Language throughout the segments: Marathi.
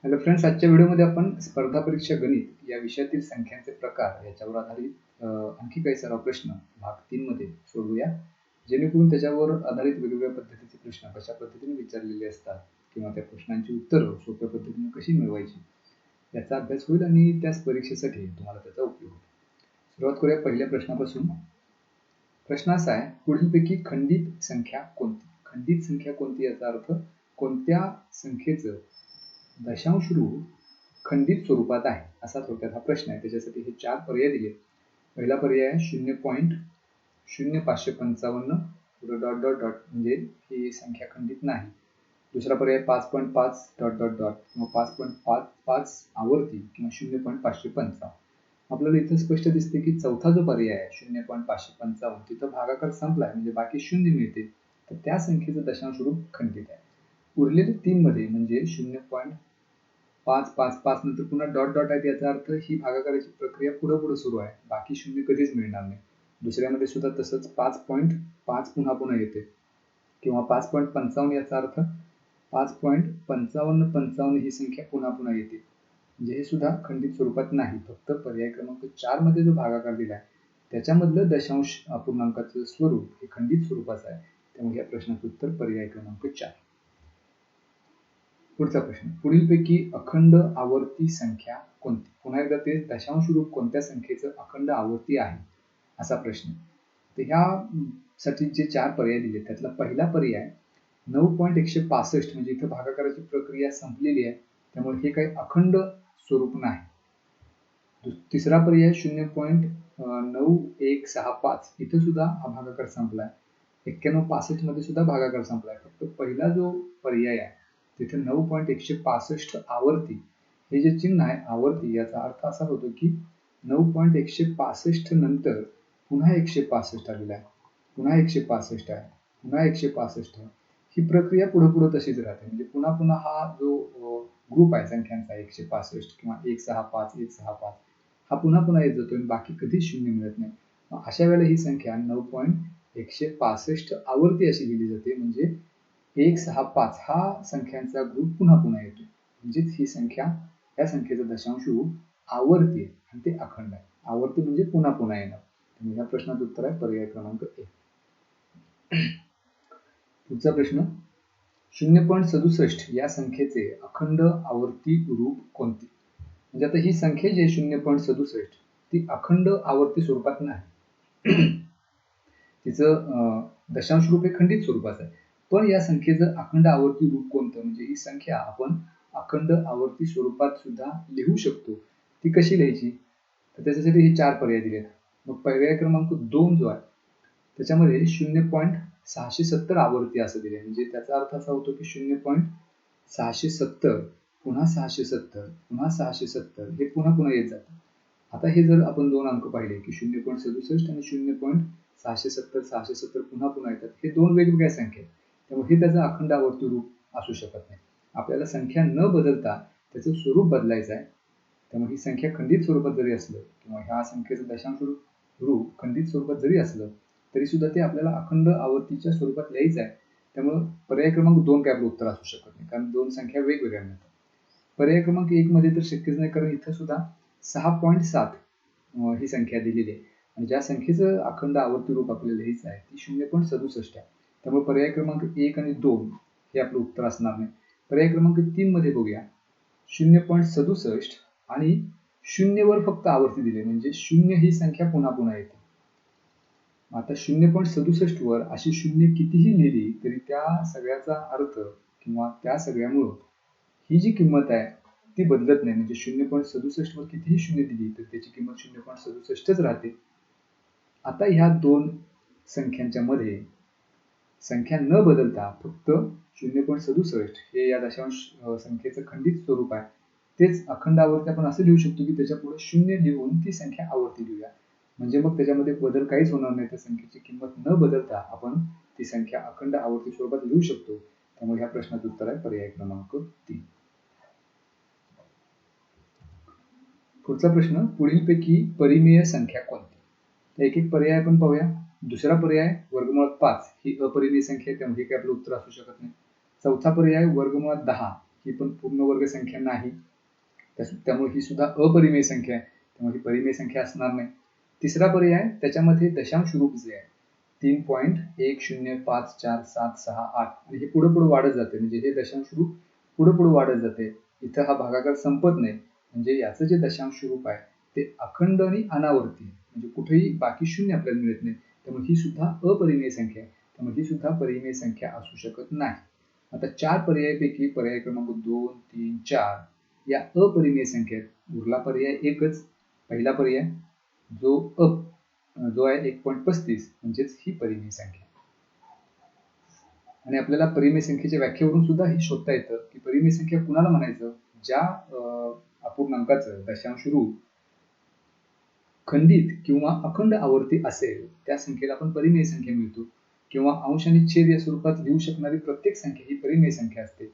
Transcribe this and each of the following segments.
हॅलो फ्रेंड्स, आजच्या व्हिडिओमध्ये आपण स्पर्धा परीक्षा गणित या विषयातील संख्यांचे प्रकार याच्यावर आधारित आणखी काही सराव प्रश्न भाग 3 मध्ये सोडवूया, जेणेकरून त्याच्यावर आधारित वेगवेगळ्या पद्धतीचे प्रश्न कशा पद्धतीने विचारलेले असतात किंवा त्या प्रश्नांची उत्तरं सोप्या पद्धतीने कशी मिळवायची याचा अभ्यास होईल आणि त्याच परीक्षेसाठी तुम्हाला त्याचा उपयोग होईल. सुरुवात करूया पहिल्या प्रश्नापासून. प्रश्न असा आहे, पुढीलपैकी खंडित संख्या कोणती? खंडित संख्या कोणती याचा अर्थ कोणत्या संख्येचं दशांश रूप खंडित स्वरूपात आहे, असा थोडक्यात हा प्रश्न आहे. त्याच्यासाठी हे 4 पर्याय दिले. पहिला पर्याय आहे 0.0555 पुढे डॉट डॉट डॉट म्हणजे ही संख्या खंडित नाही. दुसरा पर्याय 5.5 डॉट डॉट डॉट किंवा 5.55 आवर्ती किंवा 0.555. आपल्याला इथं स्पष्ट दिसते की चौथा जो पर्याय आहे 0.555 तिथं भागाकार संपलाय म्हणजे बाकी 0 मिळते, तर त्या संख्येचं दशांश रूप खंडित आहे. उरलेले 3 मध्ये म्हणजे 0.555 नंतर पुन्हा डॉट डॉट आहे, याचा अर्थ ही भागाकाराची प्रक्रिया पुढे सुरू आहे, बाकी 0 कधीच मिळणार नाही. दुसऱ्यामध्ये सुद्धा तसंच 5.5 पुन्हा येते किंवा 5.55 याचा अर्थ 5.5555 ही संख्या पुन्हा येते, म्हणजे हे सुद्धा खंडित स्वरूपात नाही. फक्त पर्याय क्रमांक 4 मध्ये जो भागाकार दिला आहे त्याच्यामधलं दशांश अपूर्णांकाचं स्वरूप हे खंडित स्वरूपाचं आहे. त्यामुळे या प्रश्नाचं उत्तर पर्याय क्रमांक 4. पुढचा प्रश्न, पुढीलपैकी अखंड आवर्ती संख्या कोणती? पुन्हा एकदा ते दशांश रूप कोणत्या संख्येचं अखंड आवर्ती आहे, असा प्रश्न. तर ह्यासाठी जे 4 पर्याय दिले त्यातला पहिला पर्याय 9.165 म्हणजे इथं भागाकाराची प्रक्रिया संपलेली आहे, त्यामुळे हे काही अखंड स्वरूप नाही. तिसरा पर्याय 0.9165 इथं सुद्धा हा भागाकार संपलाय. 9165 मध्ये सुद्धा भागाकार संपलाय. फक्त पहिला जो पर्याय आहे तिथे 9.165 आवर्ती हे जे चिन्ह आहे आवर्ती, याचा अर्थ असा होतो की 9.165 नंतर पुन्हा 165 आलेला आहे, पुन्हा 165 आहे, पुन्हा 165. ही प्रक्रिया पुढे तशीच राहते. म्हणजे पुन्हा हा जो ग्रुप आहे संख्यांचा 165 किंवा 165 165 हा पुन्हा येत जातो आणि बाकी कधीच 0 मिळत नाही. अशा वेळेला ही संख्या 9.165 आवर्ती अशी दिली जाते, म्हणजे 165 हा संख्यांचा ग्रुप पुन्हा येतो, म्हणजेच ही संख्या या संख्येचं दशांश रूप आवर्ती आहे आणि ते अखंड आहे. आवर्ती म्हणजे पुन्हा येणार. या प्रश्नाचं उत्तर आहे पर्याय क्रमांक 1. पुढचा प्रश्न, 0.67 या संख्येचे अखंड आवर्ती रूप कोणते? म्हणजे आता ही संख्या जी आहे 0.67 ती अखंड आवर्ती स्वरूपात नाही. तिचं दशांश रूप हे खंडित स्वरूपाचं आहे. पण या संख्येचं अखंड आवर्ती रूप कोणतं? म्हणजे ही संख्या आपण अखंड आवर्ती स्वरूपात सुद्धा लिहू शकतो. ती कशी लिहायची? तर त्याच्यासाठी हे 4 पर्याय दिलेत. मग पर्याय क्रमांक 2 जो आहे त्याच्यामध्ये 0.670 आवर्ती असं दिले, म्हणजे त्याचा अर्थ असा होतो की 0.670 पुन्हा 670 पुन्हा 670 हे पुन्हा येत जातं. आता हे जर आपण 2 अंक पाहिले की 0.67 आणि 0.670 670 पुन्हा येतात, हे 2 वेगवेगळ्या संख्या आहेत, त्यामुळे हे त्याचं अखंड आवर्ती रूप असू शकत नाही. आपल्याला संख्या न बदलता त्याचं स्वरूप बदलायचं आहे. त्यामुळे ही संख्या खंडित स्वरूपात जरी असलं किंवा ह्या संख्येचं दशांश रूप खंडित स्वरूपात जरी असलं तरी सुद्धा ते आपल्याला अखंड आवर्तीच्या स्वरूपात लिहायचं आहे. त्यामुळे पर्याय क्रमांक 2 काय आपलं उत्तर असू शकत नाही, कारण 2 संख्या वेगवेगळ्या मिळतात. पर्याय क्रमांक 1 मध्ये तर शक्यच नाही, कारण इथं सुद्धा 6.7 ही संख्या दिलेली आहे आणि ज्या संख्येचं अखंड आवर्ती रूप आपल्याला लिहायचं आहे ती 0.67 आहे. त्यामुळे पर्याय क्रमांक 1 आणि 2 हे आपलं उत्तर असणार नाही. पर्याय क्रमांक 3 मध्ये बघूया, 0.67 आणि 0 वर फक्त आवर्ती दिले, म्हणजे 0 ही संख्या पुन्हा येते. आता 0.67 वर अशी 0 कितीही लिहिली तरी त्या सगळ्याचा अर्थ किंवा त्या सगळ्यामुळं ही जी किंमत आहे ती बदलत नाही. म्हणजे 0.67 वर कितीही 0 दिली तर त्याची किंमत 0.67च राहते. आता ह्या 2 संख्यांच्या मध्ये संख्या न बदलता फक्त 0.67 हे या दशांश संख्येचं खंडित स्वरूप आहे, तेच अखंड आवर्ती आपण असं लिहू शकतो की त्याच्या पुढे 0 लिहून ती संख्या आवर्ती लिहूया, म्हणजे मग त्याच्यामध्ये बदल काहीच होणार नाही. त्या संख्येची किंमत न बदलता आपण ती संख्या अखंड आवर्ती स्वरूपात लिहू शकतो. त्यामुळे ह्या प्रश्नाचं उत्तर आहे पर्याय क्रमांक 3. पुढचा प्रश्न, पुढीलपैकी परिमेय संख्या कोणती? एक एक पर्याय आपण पाहूया. दुसरा पर्याय वर्गमुळात 5 ही अपरिमेय संख्या आहे, त्यामुळे काय आपलं उत्तर असू शकत नाही. चौथा पर्याय वर्गमुळात 10 ही पण पूर्ण वर्ग संख्या नाही, त्यामुळे ही सुद्धा अपरिमेय संख्या आहे, त्यामुळे ही परिमेय संख्या असणार नाही. तिसरा पर्याय त्याच्यामध्ये दशांश रूप जे आहे 3.105476 8 आणि हे पुढे पुढे वाढत जाते, म्हणजे हे दशांश रूप पुढे पुढे वाढत जाते. इथं हा भागाकार संपत नाही, म्हणजे याचं जे दशांश रूप आहे ते अखंड आणि अनावर्ती, म्हणजे कुठेही बाकी शून्य आपल्याला मिळत नाही, त्यामुळे ही सुद्धा अपरिमेय संख्या आहे, त्यामुळे ही सुद्धा परिमेय संख्या असू शकत नाही. आता 4 पर्यायापैकी पर्याय क्रमांक 2, 3, 4 या अपरिमेय संख्या आहेत. उरला पर्याय एकच, पहिला पर्याय जो आहे 1.35, म्हणजेच ही परिमेय संख्या. आणि आपल्याला परिमेय संख्येच्या व्याख्येवरून सुद्धा हे शोधता येतं की परिमेय संख्या कुणाला म्हणायचं, ज्या अपूर्णांकाचं दशांश रूप खंडित किंवा अखंड आवर्ती असेल त्या संख्येला आपण परिमेय संख्या मिळतो, किंवा अंश आणि छेद या स्वरूपात लिहू शकणारी प्रत्येक संख्या ही परिमेय संख्या असते.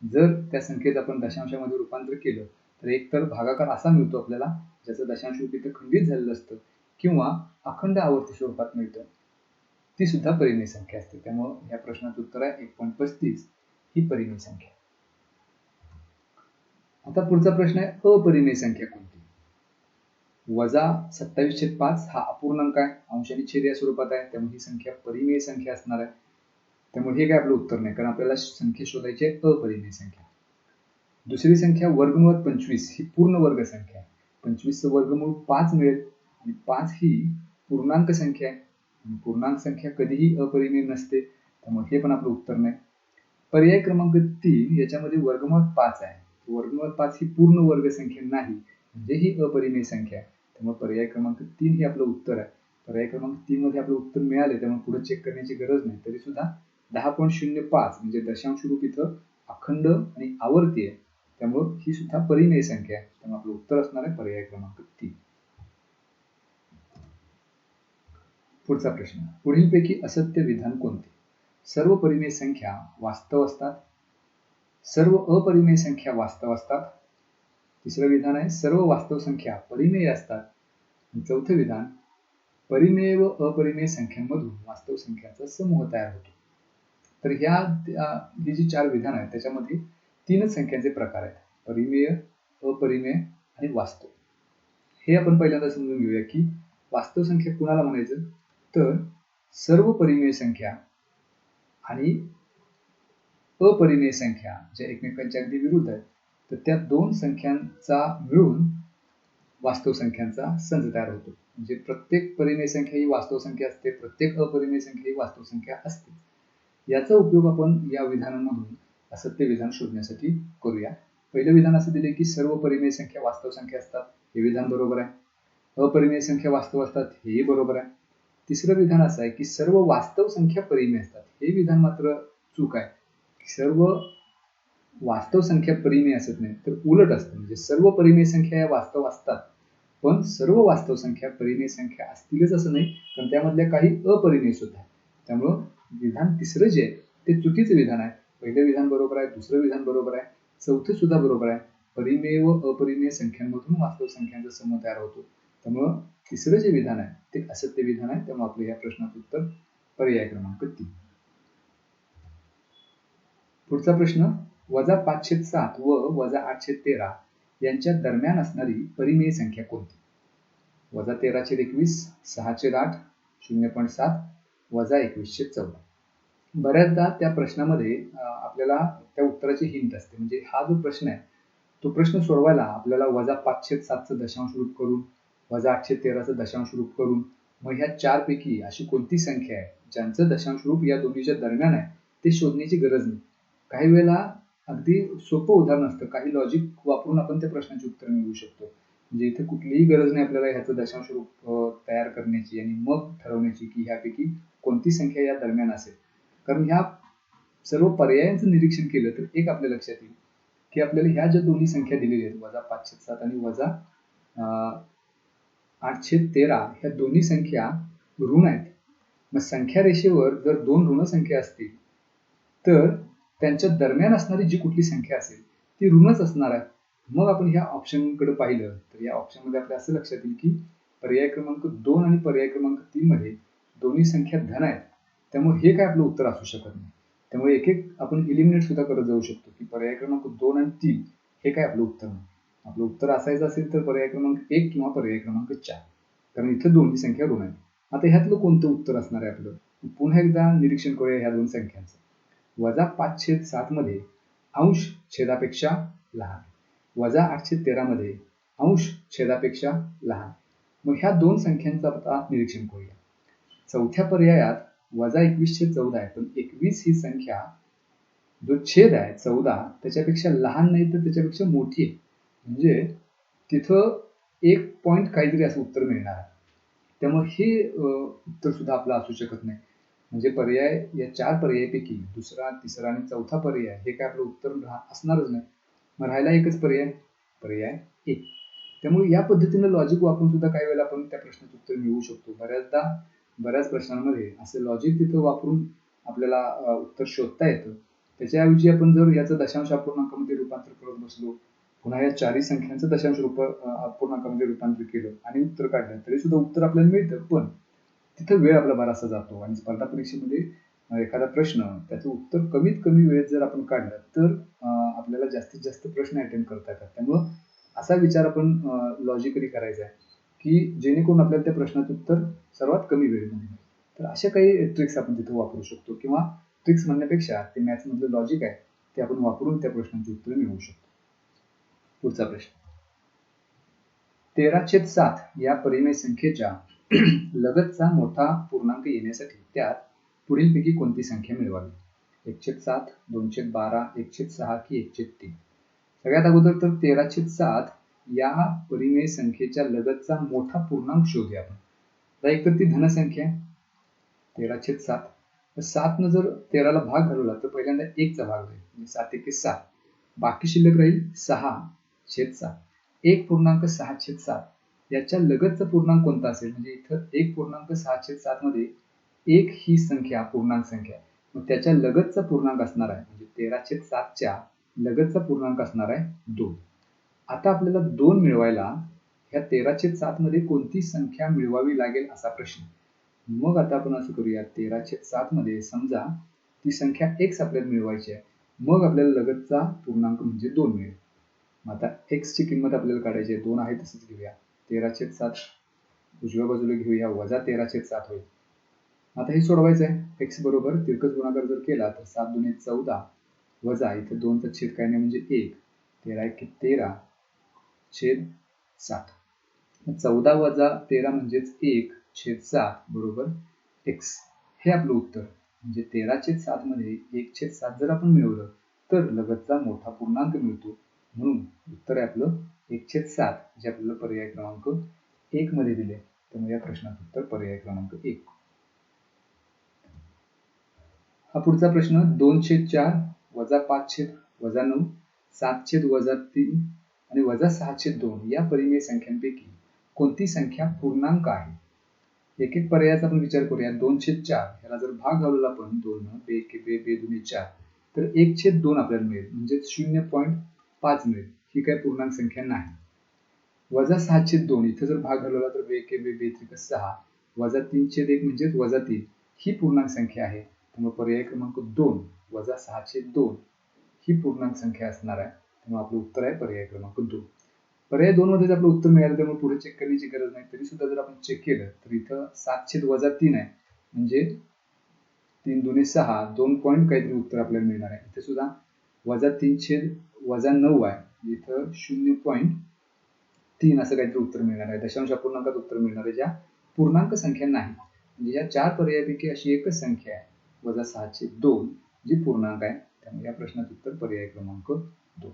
जर त्या संख्येचं आपण दशांशामध्ये रूपांतर केलं तर एकतर भागाकार असा मिळतो आपल्याला ज्याचं दशांश रूप इथं खंडित झालेलं असतं किंवा अखंड आवर्ती स्वरूपात मिळतं, ती सुद्धा परिमेय संख्या असते. त्यामुळे या प्रश्नाचं उत्तर आहे 1.35 ही परिमेय संख्या. आता पुढचा प्रश्न आहे अपरिमेय संख्या कोणती. वजा 27/5 हा अपूर्णांक आहे, अंश आणि छेद या स्वरूपात आहे, त्यामुळे ही संख्या परिमेय संख्या असणार आहे. त्यामुळे हे काय आपलं उत्तर नाही, कारण आपल्याला संख्या शोधायची आहे अपरिमेय संख्या. दुसरी संख्या वर्गमूळ 25 ही पूर्ण वर्ग संख्या आहे. 25चं वर्गमूळ 5 मिळेल आणि 5 ही पूर्णांक संख्या आहे. पूर्णांक संख्या कधीही अपरिमेय नसते, त्यामुळे हे पण आपलं उत्तर नाही. पर्याय क्रमांक 3 याच्यामध्ये वर्गमूळ 5 आहे. वर्गमूळ 5 ही पूर्ण वर्ग संख्या नाही, म्हणजे ही अपरिमेय संख्या आहे. त्यामुळे पर्याय क्रमांक 3 हे आपलं उत्तर आहे. पर्याय क्रमांक 3 मध्ये आपलं उत्तर मिळाले, त्यामुळे पुढे चेक करण्याची गरज नाही. तरी सुद्धा 10.05 म्हणजे दशांश रूप इथं अखंड आणि आवर्ती आहे, त्यामुळे ही सुद्धा परिमेय संख्या आहे. त्यामुळे आपलं उत्तर असणार आहे पर्याय क्रमांक 3. पुढचा प्रश्न, पुढीलपैकी असत्य विधान कोणते. सर्व परिमेय संख्या वास्तव असतात, सर्व अपरिमेय संख्या वास्तव असतात. तिसरं विधान आहे सर्व वास्तव संख्या परिमेय असतात. चौथं विधान, परिमेय व अपरिमेय संख्यांमधून वास्तव संख्याचा समूह तयार होतो. तर ही जी 4 विधान आहेत त्याच्यामध्ये 3च संख्यांचे प्रकार आहेत, परिमेय, अपरिमेय आणि वास्तव. हे आपण पहिल्यांदा समजून घेऊया की वास्तव संख्या कुणाला म्हणायचं, तर सर्व परिमेय संख्या आणि अपरिमेय संख्या ज्या एकमेकांच्या अगदी विरुद्ध आहेत, तर त्या दोन संख्यांचा मिळून वास्तव संख्यांचा संच तयार होतो. म्हणजे प्रत्येक परिमेय संख्या ही वास्तव संख्या असते, प्रत्येक अपरिमेय संख्या ही वास्तव संख्या असते. याचा उपयोग आपण या विधानांमधून असत्य विधान शोधण्यासाठी करूया. पहिलं विधान असं दिले की सर्व परिमेय संख्या वास्तव संख्या असतात, हे विधान बरोबर आहे. अपरिमेय संख्या वास्तव असतात, हेही बरोबर आहे. तिसरं विधान असं आहे की सर्व वास्तव संख्या परिमेय असतात, हे विधान मात्र चूक आहे. सर्व वास्तव संख्या परिमेय असत नाही, तर उलट असतं. म्हणजे सर्व परिमेय संख्या या वास्तव असतात, पण सर्व वास्तव संख्या परिमेय संख्या असतीलच असं नाही, कारण त्यामधल्या काही अपरिमेय सुद्धा. त्यामुळं विधान तिसरं जे आहे ते चुकीचं विधान आहे. पहिलं विधान बरोबर आहे, दुसरं विधान बरोबर आहे, चौथं सुद्धा बरोबर आहे. परिमेय व अपरिमेय संख्यांमधून वास्तव संख्यांचा समूह तयार होतो. त्यामुळं तिसरं जे विधान आहे ते असत्य विधान आहे. त्यामुळे आपलं या प्रश्नाचं उत्तर पर्याय क्रमांक 3. पुढचा प्रश्न, वजा 5/7 व वजा 8/13 यांच्या दरम्यान असणारी परिमेय संख्या कोणती. वजा 13/21, 6/8, 0.7, वजा 21/14. बऱ्याचदा त्या प्रश्नामध्ये आपल्याला त्या उत्तराची हिंट असते. म्हणजे हा जो प्रश्न आहे तो प्रश्न सोडवायला आपल्याला वजा 5/7चं दशांश रूप करून, वजा 8/13चं दशांश रूप करून, मग ह्या 4 पैकी अशी कोणती संख्या आहे ज्यांचं दशांश रूप या दोन्हीच्या दरम्यान आहे ते शोधण्याची गरज नाही. काही वेळेला अगदी सोपं उदाहरण असतं, काही लॉजिक वापरून आपण त्या प्रश्नाची उत्तर मिळवू शकतो. म्हणजे इथे कुठलीही गरज नाही आपल्याला ह्याचं दशांश रूप तयार करण्याची आणि मग ठरवण्याची की ह्यापैकी कोणती संख्या या दरम्यान असेल. कारण ह्या सर्व पर्यायांचं निरीक्षण केलं तर एक आपल्या लक्षात येईल की आपल्याला ह्या ज्या दोन्ही संख्या दिलेल्या आहेत, वजा 5/7 आणि वजा 8/13, ह्या दोन्ही संख्या ऋण आहेत. मग संख्या रेषेवर जर 2 ऋण संख्या असतील तर त्यांच्या दरम्यान असणारी जी कुठली संख्या असेल ती ऋणच असणार आहे. मग आपण ह्या ऑप्शनकडे पाहिलं तर या ऑप्शनमध्ये आपल्या असं लक्षात येईल की पर्याय क्रमांक 2 आणि पर्याय क्रमांक 3 मध्ये दोन्ही संख्या धन आहेत, त्यामुळे हे काय आपलं उत्तर असू शकत नाही. त्यामुळे एक एक आपण इलिमिनेट सुद्धा करत जाऊ शकतो की पर्याय क्रमांक 2 आणि 3 हे काय आपलं उत्तर नाही. आपलं उत्तर असायचं असेल तर पर्याय क्रमांक 1 किंवा पर्याय क्रमांक 4, कारण इथं दोन्ही संख्या ऋण आहे. आता ह्यातलं कोणतं उत्तर असणार आहे आपलं? पुन्हा एकदा निरीक्षण करूया ह्या दोन संख्यांचं. -5/7 मध्ये अंश छेदापेक्षा लहान, -8/13 मध्ये अंश छेदापेक्षा लहान. मग ह्या दोन संख्यांचं आता निरीक्षण करूया. चौथ्या पर्यायात -21/14 आहे, पण 21 ही संख्या जो छेद आहे 14 त्याच्यापेक्षा लहान नाही तर त्याच्यापेक्षा मोठी आहे, म्हणजे तिथं 1 पॉईंट काहीतरी असं उत्तर मिळणार आहे. त्यामुळे हे उत्तर सुद्धा आपलं असू शकत नाही. म्हणजे पर्याय या 4 पर्यायापैकी दुसरा, तिसरा आणि चौथा पर्याय हे काय आपलं उत्तर असणारच नाही. मग राहिला एकच पर्याय, पर्याय 1. त्यामुळे या पद्धतीनं लॉजिक वापरून सुद्धा काही वेळेला आपण त्या प्रश्नाचं उत्तर मिळवू शकतो. बऱ्याचदा बऱ्याच प्रश्नांमध्ये असं लॉजिक तिथं वापरून आपल्याला उत्तर शोधता येतं. त्याच्याऐवजी आपण जर याचं दशांश अपूर्णांकामध्ये रूपांतर करत बसलो, पुन्हा या 4ही संख्यांचं दशांश अपूर्णांकामध्ये रूपांतर केलं आणि उत्तर काढलं तरी सुद्धा उत्तर आपल्याला मिळतं, पण तिथं वेळ आपला बराचसा जातो. आणि स्पर्धा परीक्षेमध्ये एखादा प्रश्न त्याचं उत्तर कमीत कमी वेळेत जर आपण काढलं तर आपल्याला जास्तीत जास्त प्रश्न अटेंड करता येतात. त्यामुळं असा विचार आपण लॉजिकली करायचा आहे की जेणेकरून आपल्याला त्या प्रश्नाचं उत्तर सर्वात कमी वेळेमध्ये मिळेल. तर अशा काही ट्रिक्स आपण तिथे वापरू शकतो, किंवा ट्रिक्स म्हणण्यापेक्षा ते मॅथ्स मधलं लॉजिक आहे ते आपण वापरून त्या प्रश्नांची उत्तरे मिळवू शकतो. पुढचा प्रश्न, 13/7 या परिमेय संख्येच्या लगतचा मोठा पूर्णांक येण्यासाठी त्यात पुढीलपैकी कोणती संख्या मिळवावी? 1/7, 2/12, 1/6 की 1/3? सगळ्यात अगोदर तर 13/7 या परिमेय संख्येच्या लगतचा मोठा पूर्णांक शोधूया आपण. आता एक तर ती धनसंख्या 13/7, 7 न जर 13ला भाग घालवला तर पहिल्यांदा 1चा भाग जाईल, म्हणजे 7 × 7, बाकी शिल्लक राहील 6/7. 1.6/7 याच्या लगतचा पूर्णांक कोणता असेल? म्हणजे इथं 1.6/7 मध्ये 1 ही संख्या पूर्णांक संख्या, मग त्याच्या लगतचा पूर्णांक असणार आहे, म्हणजे 13/7च्या लगतचा पूर्णांक असणार आहे 2. आता आपल्याला 2 मिळवायला ह्या 13/7 मध्ये कोणती संख्या मिळवावी लागेल असा प्रश्न. मग आता आपण असं करूया, 13/7 मध्ये समजा ती संख्या x आपल्याला मिळवायची आहे, मग आपल्याला लगतचा पूर्णांक म्हणजे 2 मिळेल. आता x ची किंमत आपल्याला काढायची आहे, 2 आहे तसंच घेऊया. 13/7 उजव्या बाजूला घेऊया, -13/7 होईल. आता हे सोडवायचं आहे. x बरोबर तिरकस गुणाकार जर केला तर 7 दुणे 14 वजा इथे 2चा छेद काय नाही म्हणजे 1, 13/13/7. 14 वजा 13 म्हणजेच 1/7 बरोबर x. हे आपलं उत्तर. म्हणजे 13/7 मध्ये 1/7 जर आपण मिळवलं तर लगतचा मोठा पूर्णांक मिळतो, म्हणून उत्तर आहे आपलं 1/7, जे आपल्याला पर्याय क्रमांक 1 मध्ये दिले. त्यामुळे या प्रश्नाचं उत्तर पर्याय क्रमांक 1. हा पुढचा प्रश्न, 2/4 वजा 5/-9 7/-3 आणि -6/2 या परिमेय संख्यांपैकी कोणती संख्या पूर्णांक आहे? एक एक पर्यायाचा आपण विचार करूया. 2/4 ह्याला जर भाग घालवला आपण 2 बे के बे बे दुने 4 तर 1/2 आपल्याला मिळेल, म्हणजे 0.5 मिळेल. ही काही पूर्णांक संख्या नाही. -6/2 इथं जर भाग घालवला तर बे के बे बे त्रिक 6 वजा 3/1 म्हणजेच -3 ही पूर्णांक संख्या आहे. त्यामुळे पर्याय क्रमांक 2 -6/2 ही पूर्णांक संख्या असणार आहे. त्यामुळे आपलं उत्तर आहे पर्याय क्रमांक 2. पर्याय 2 मध्येच आपलं उत्तर मिळालं, त्यामुळे पुढे चेक करण्याची गरज नाही. तरी सुद्धा जर आपण चेक केलं तर इथं 7/-3 आहे, म्हणजे 3 दुणे 6, 2 पॉईंट काहीतरी उत्तर आपल्याला मिळणार आहे. इथे सुद्धा -3/-9 आहे, इथं 0.3 असं काहीतरी उत्तर मिळणार आहे. दशांश अपूर्णांकात उत्तर मिळणार आहे, ज्या पूर्णांक संख्या नाही. म्हणजे या 4 पर्यायापैकी अशी एकच संख्या आहे -6/2 जी पूर्णांक आहे. त्यामुळे या प्रश्नाचं उत्तर पर्याय क्रमांक 2.